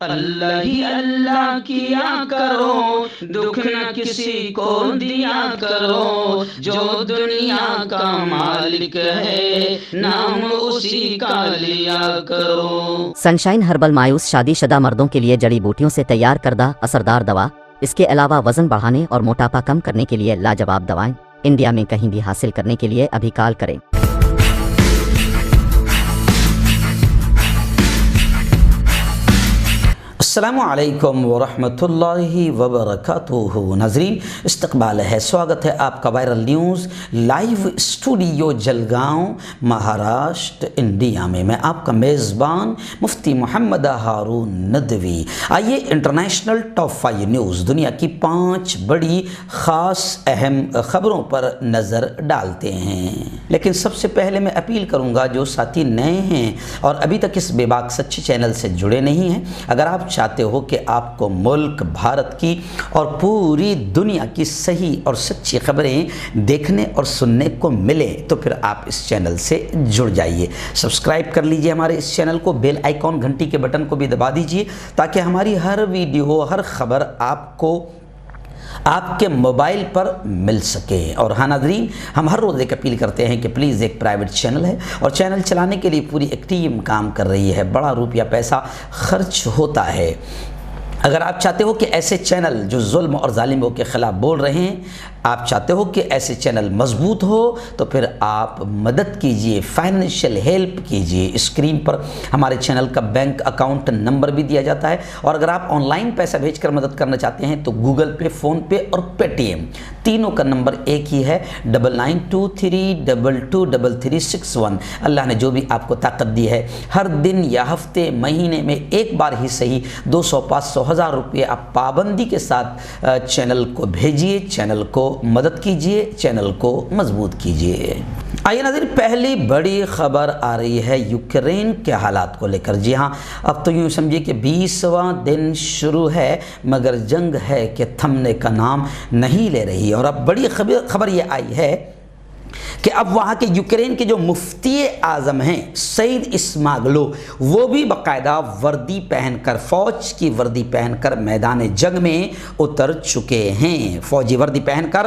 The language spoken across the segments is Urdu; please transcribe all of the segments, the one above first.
اللہ ہی اللہ کیا کرو، دکھ نہ کسی کو دیا کرو، جو دنیا کا مالک ہے نام اسی کا لیا کرو۔ سنشائن ہربل مایوس شادی شدہ مردوں کے لیے جڑی بوٹیوں سے تیار کردہ اثردار دوا، اس کے علاوہ وزن بڑھانے اور موٹاپا کم کرنے کے لیے لاجواب دوائیں انڈیا میں کہیں بھی حاصل کرنے کے لیے ابھی کال کریں۔ السلام علیکم ورحمۃ اللہ وبرکاتہ۔ ناظرین، استقبال ہے، سواگت ہے آپ کا viral news live studio Jalgaon, Maharashtra, India میں۔ میں آپ کا میزبان مفتی محمد ہارون ندوی۔ آئیے انٹرنیشنل ٹاپ 5 نیوز، دنیا کی 5 بڑی خاص اہم خبروں پر نظر ڈالتے ہیں۔ لیکن سب سے پہلے میں اپیل کروں گا جو ساتھی نئے ہیں اور ابھی تک اس بے باک سچی چینل سے جڑے نہیں ہیں، اگر آپ چاہتے ہو کہ آپ کو ملک بھارت کی اور پوری دنیا کی صحیح اور سچی خبریں دیکھنے اور سننے کو ملے تو پھر آپ اس چینل سے جڑ جائیے۔ سبسکرائب کر لیجئے ہمارے اس چینل کو، بیل آئیکن گھنٹی کے بٹن کو بھی دبا دیجئے تاکہ ہماری ہر ویڈیو، ہر خبر آپ کو آپ کے موبائل پر مل سکے۔ اور ہاں ناظرین، ہم ہر روز ایک اپیل کرتے ہیں کہ پلیز، ایک پرائیویٹ چینل ہے اور چینل چلانے کے لیے پوری ایک ٹیم کام کر رہی ہے، بڑا روپیہ پیسہ خرچ ہوتا ہے۔ اگر آپ چاہتے ہو کہ ایسے چینل جو ظلم اور ظالموں کے خلاف بول رہے ہیں، آپ چاہتے ہو کہ ایسے چینل مضبوط ہو تو پھر آپ مدد کیجئے، فائنینشیل ہیلپ کیجئے۔ اسکرین پر ہمارے چینل کا بینک اکاؤنٹ نمبر بھی دیا جاتا ہے، اور اگر آپ آن لائن پیسہ بھیج کر مدد کرنا چاہتے ہیں تو گوگل پے، فون پے اور پے ٹی ایم، تینوں کا نمبر ایک ہی ہے، 9923223361۔ اللہ نے جو بھی آپ کو طاقت دی ہے، ہر دن یا ہفتے، مہینے میں ایک بار ہی صحیح 200، 500، 1000 روپے آپ پابندی کے ساتھ چینل کو بھیجیے، چینل کو مدد کیجئے، چینل کو مضبوط کیجئے۔ آئیے ناظرین، پہلی بڑی خبر آ رہی ہے یوکرین کے حالات کو لے کر۔ جی ہاں، اب تو یوں سمجھیے کہ 20واں دن شروع ہے مگر جنگ ہے کہ تھمنے کا نام نہیں لے رہی، اور اب بڑی خبر یہ آئی ہے کہ اب وہاں کے یوکرین کے جو مفتی اعظم ہیں سعید اسماغلو، وہ بھی باقاعدہ وردی پہن کر، فوج کی وردی پہن کر میدان جنگ میں اتر چکے ہیں۔ فوجی وردی پہن کر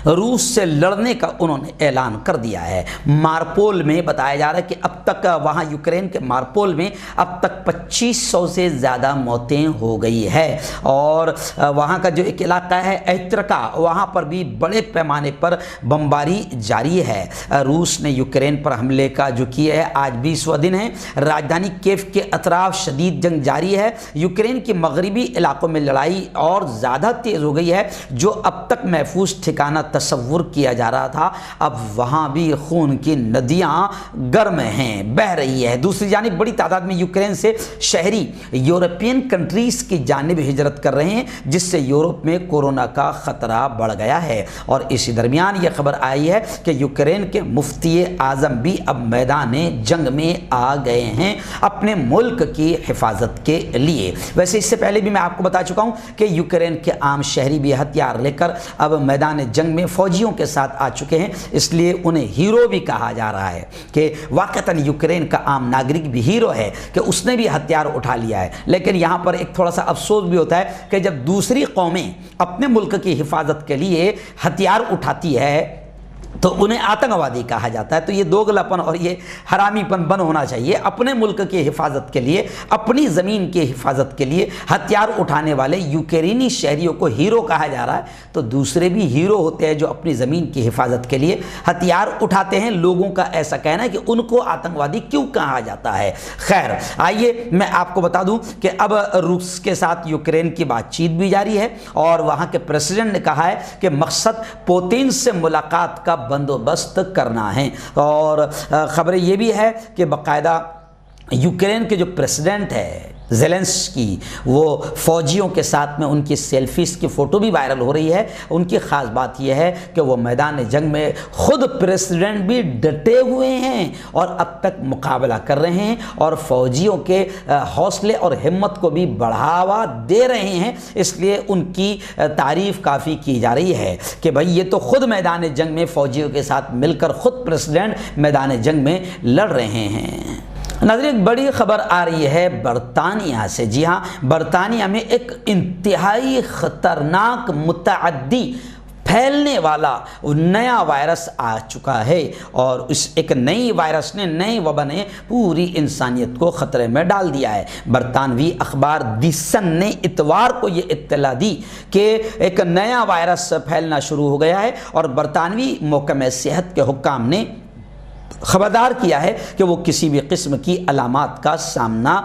روس سے لڑنے کا انہوں نے اعلان کر دیا ہے۔ مارپول میں بتایا جا رہا ہے کہ اب تک وہاں یوکرین کے مارپول میں اب تک 2500 سے زیادہ موتیں ہو گئی ہے، اور وہاں کا جو ایک علاقہ ہے ایترکا، وہاں پر بھی بڑے پیمانے پر بمباری جاری ہے۔ روس نے یوکرین پر حملے کا جو کیا ہے، آج 20واں دن ہے، راجدھانی کیف کے اطراف شدید جنگ جاری ہے۔ یوکرین کے مغربی علاقوں میں لڑائی اور زیادہ تیز ہو گئی ہے، جو اب تک محفوظ ٹھکانہ تصور کیا جا رہا تھا اب وہاں بھی خون کی ندیاں گرم ہیں، بہہ رہی ہے۔ دوسری جانب بڑی تعداد میں یوکرین سے شہری یورپین کنٹریز کی جانب ہجرت کر رہے ہیں، جس سے یورپ میں کورونا کا خطرہ بڑھ گیا ہے۔ اور اسی درمیان یہ خبر آئی ہے کہ یوکرین کے مفتی اعظم بھی اب میدان جنگ میں آ گئے ہیں اپنے ملک کی حفاظت کے لیے۔ ویسے اس سے پہلے بھی میں آپ کو بتا چکا ہوں کہ یوکرین کے عام شہری بھی ہتھیار لے کر اب میدان جنگ میں فوجیوں کے ساتھ آ چکے ہیں، اس لیے انہیں ہیرو بھی کہا جا رہا ہے کہ واقعتاً یوکرین کا عام ناگرک بھی ہیرو ہے کہ اس نے بھی ہتھیار اٹھا لیا ہے۔ لیکن یہاں پر ایک تھوڑا سا افسوس بھی ہوتا ہے کہ جب دوسری قومیں اپنے ملک کی حفاظت کے لیے ہتھیار اٹھاتی ہے تو انہیں آتنکوادی کہا جاتا ہے۔ تو یہ دوگلاپن اور یہ حرامی پن بند ہونا چاہیے۔ اپنے ملک کی حفاظت کے لیے، اپنی زمین کی حفاظت کے لیے ہتھیار اٹھانے والے یوکرینی شہریوں کو ہیرو کہا جا رہا ہے، تو دوسرے بھی ہیرو ہوتے ہیں جو اپنی زمین کی حفاظت کے لیے ہتھیار اٹھاتے ہیں۔ لوگوں کا ایسا کہنا ہے کہ ان کو آتنکوادی کیوں کہا جاتا ہے۔ خیر، آئیے میں آپ کو بتا دوں کہ اب روس کے ساتھ یوکرین کی بات چیت بھی جاری ہے، اور وہاں کے پریزیڈنٹ نے کہا ہے کہ مقصد پوتین سے ملاقات کا بندوبست کرنا ہے۔ اور خبر یہ بھی ہے کہ باقاعدہ یوکرین کے جو پریزیڈنٹ ہے زیلنسکی، وہ فوجیوں کے ساتھ میں ان کی سیلفیز کی فوٹو بھی وائرل ہو رہی ہے۔ ان کی خاص بات یہ ہے کہ وہ میدان جنگ میں خود پریزیڈنٹ بھی ڈٹے ہوئے ہیں اور اب تک مقابلہ کر رہے ہیں، اور فوجیوں کے حوصلے اور ہمت کو بھی بڑھاوا دے رہے ہیں۔ اس لیے ان کی تعریف کافی کی جا رہی ہے کہ بھائی یہ تو خود میدان جنگ میں فوجیوں کے ساتھ مل کر خود پریزیڈنٹ میدان جنگ میں لڑ رہے ہیں۔ ناظرین ایک بڑی خبر آ رہی ہے برطانیہ سے۔ جی ہاں، برطانیہ میں ایک انتہائی خطرناک متعدی پھیلنے والا نیا وائرس آ چکا ہے، اور اس ایک نئی وائرس نے، نئی وبا نے پوری انسانیت کو خطرے میں ڈال دیا ہے۔ برطانوی اخبار دی سن نے اتوار کو یہ اطلاع دی کہ ایک نیا وائرس پھیلنا شروع ہو گیا ہے، اور برطانوی محکمہ صحت کے حکام نے خبردار کیا ہے کہ وہ کسی بھی قسم کی علامات کا سامنا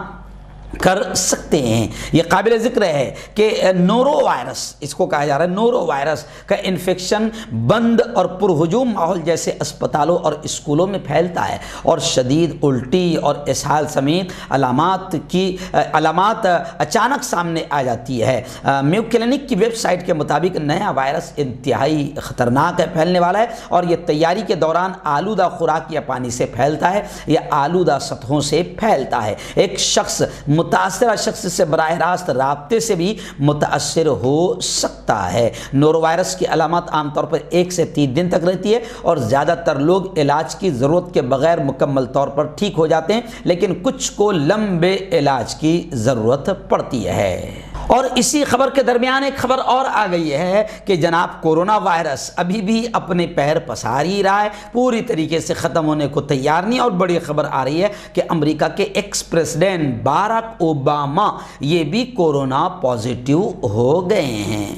کر سکتے ہیں۔ یہ قابل ذکر ہے کہ نورو وائرس، اس کو کہا جا رہا ہے نورو وائرس کا انفیکشن بند اور پرہجوم ماحول جیسے اسپتالوں اور اسکولوں میں پھیلتا ہے، اور شدید الٹی اور اسہال سمیت علامات اچانک سامنے آ جاتی ہے۔ میو کلینک کی ویب سائٹ کے مطابق نیا وائرس انتہائی خطرناک ہے، پھیلنے والا ہے، اور یہ تیاری کے دوران آلودہ خوراک یا پانی سے پھیلتا ہے یا آلودہ سطحوں سے پھیلتا ہے۔ ایک شخص متاثرہ شخص سے براہ راست رابطے سے بھی متاثر ہو سکتا ہے۔ نورو وائرس کی علامات عام طور پر 1 سے 3 دن تک رہتی ہے، اور زیادہ تر لوگ علاج کی ضرورت کے بغیر مکمل طور پر ٹھیک ہو جاتے ہیں، لیکن کچھ کو لمبے علاج کی ضرورت پڑتی ہے۔ اور اسی خبر کے درمیان ایک خبر اور آ گئی ہے کہ جناب کورونا وائرس ابھی بھی اپنے پیر پسار ہی رہا ہے، پوری طریقے سے ختم ہونے کو تیار نہیں۔ اور بڑی خبر آ رہی ہے کہ امریکہ کے ایکس پریزیڈنٹ باراک اوباما یہ بھی کورونا پازیٹیو ہو گئے ہیں۔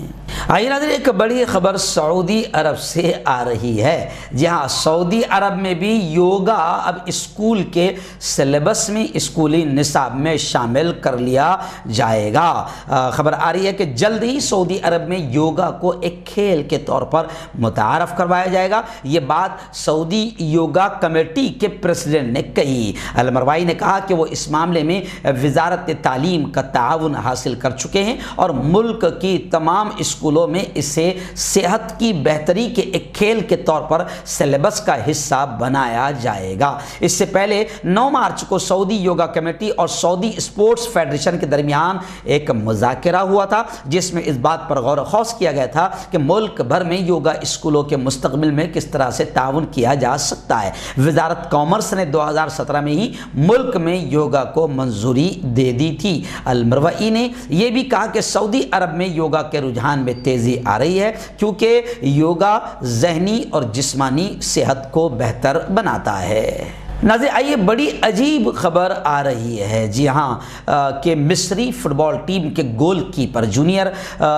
آئیے ناظرین ایک بڑی خبر سعودی عرب سے آ رہی ہے۔ جہاں سعودی عرب میں بھی یوگا اب اسکول کے سلیبس میں، اسکولی نصاب میں شامل کر لیا جائے گا۔ خبر آ رہی ہے کہ جلد ہی سعودی عرب میں یوگا کو ایک کھیل کے طور پر متعارف کروایا جائے گا۔ یہ بات سعودی یوگا کمیٹی کے پریزیڈنٹ نے کہی۔ المروائی نے کہا کہ وہ اس معاملے میں وزارت تعلیم کا تعاون حاصل کر چکے ہیں، اور ملک کی تمام اسکولوں میں اسے صحت کی بہتری کے ایک کھیل کے طور پر سلیبس کا حصہ بنایا جائے گا۔ اس سے پہلے 9 مارچ کو سعودی یوگا کمیٹی اور سعودی اسپورٹس فیڈریشن کے درمیان ایک مذاکرہ ہوا تھا، جس میں اس بات پر غور و خوض کیا گیا تھا کہ ملک بھر میں یوگا اسکولوں کے مستقبل میں کس طرح سے تعاون کیا جا سکتا ہے۔ وزارت کامرس نے 2017 میں ہی ملک میں یوگا کو منظوری دے دی تھی۔ المروائی نے یہ بھی کہا کہ سعودی عرب میں یوگا کے رجحان میں تیزی آ رہی ہے، کیونکہ یوگا ذہنی اور جسمانی صحت کو بہتر بناتا ہے۔ ناظرین آئیے بڑی عجیب خبر آ رہی ہے۔ جی ہاں کہ مصری فٹ بال ٹیم کے گول کیپر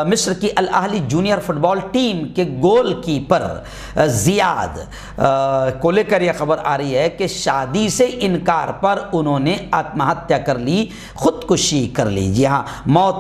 مصر کی الاہلی جونیئر فٹ بال ٹیم کے گول کیپر زیاد کو لے کر یہ خبر آ رہی ہے کہ شادی سے انکار پر انہوں نے آتم ہتیا کر لی، خودکشی کر لی۔ جی ہاں،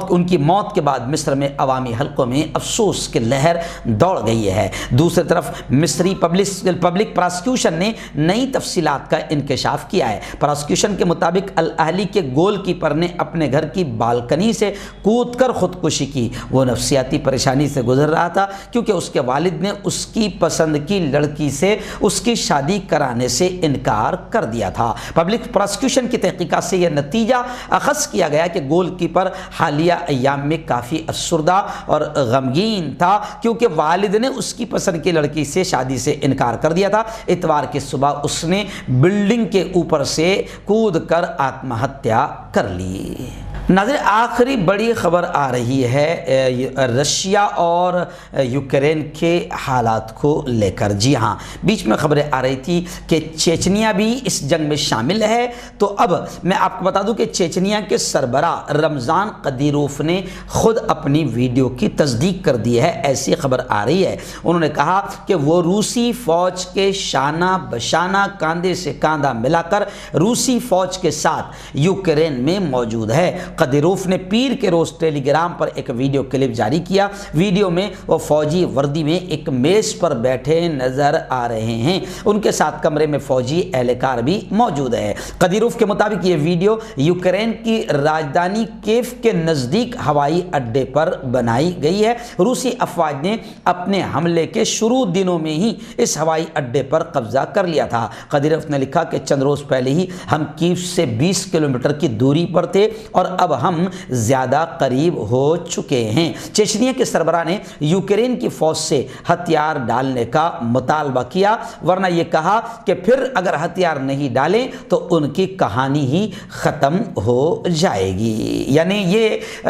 ان کی موت کے بعد مصر میں عوامی حلقوں میں افسوس کی لہر دوڑ گئی ہے۔ دوسری طرف مصری پبلک پراسیکیوشن نے نئی تفصیلات کا انکشاف کیا ہے۔ پراسیکیوشن کے مطابق الاہلی کے گول کیپر نے اپنے گھر کی بالکنی سے کود کر خودکشی کی۔ وہ نفسیاتی پریشانی سے گزر رہا تھا، کیونکہ اس کے والد نے اس کی پسند کی لڑکی سے اس کی شادی کرانے سے انکار کر دیا تھا۔ پبلک پراسیکیوشن کی تحقیقات سے یہ نتیجہ اخذ کیا گیا کہ گول کیپر حالیہ ایام میں کافی افسردہ اور غمگین تھا، کیونکہ والد نے اس کی پسند کی لڑکی سے شادی سے انکار کر دیا تھا۔ اتوار کی صبح اس نے بلڈنگ کے اوپر سے کود کر آتم ہتیا کر لی۔ ناظرین آخری بڑی خبر آ رہی ہے رشیا اور یوکرین کے حالات کو لے کر۔ جی ہاں، بیچ میں خبریں آ رہی تھی کہ چیچنیا بھی اس جنگ میں شامل ہے، تو اب میں آپ کو بتا دوں کہ چیچنیا کے سربراہ رمضان قدیروف نے خود اپنی ویڈیو کی تصدیق کر دی ہے۔ ایسی خبر آ رہی ہے، انہوں نے کہا کہ وہ روسی فوج کے شانہ بشانہ کاندھے سے کاندھا ملا کر روسی فوج کے ساتھ یوکرین میں موجود ہے۔ قدیروف نے پیر کے روز ٹیلی گرام پر ایک ویڈیو کلپ جاری کیا۔ ویڈیو میں وہ فوجی وردی میں ایک میز پر بیٹھے نظر آ رہے ہیں، ان کے ساتھ کمرے میں فوجی اہلکار بھی موجود ہے۔ قدیروف کے مطابق یہ ویڈیو یوکرین کی راجدھانی کیف کے نزدیک ہوائی اڈے پر بنائی گئی ہے۔ روسی افواج نے اپنے حملے کے شروع دنوں میں ہی اس ہوائی اڈے پر قبضہ کر لیا تھا۔ قدیروف نے لکھا کہ چند روز پہلے ہی ہم کیف سے 20 کلومیٹر کی دوری پر تھے، اور اب ہم زیادہ قریب ہو چکے ہیں۔ چیچنیا کے سربراہ نے یوکرین کی فوج سے ہتھیار ڈالنے کا مطالبہ کیا، ورنہ یہ کہا کہ پھر اگر ہتھیار نہیں ڈالیں تو ان کی کہانی ہی ختم ہو جائے گی۔ یعنی یہ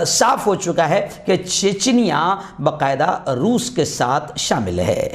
صاف ہو چکا ہے کہ چیچنیا باقاعدہ روس کے ساتھ شامل ہے۔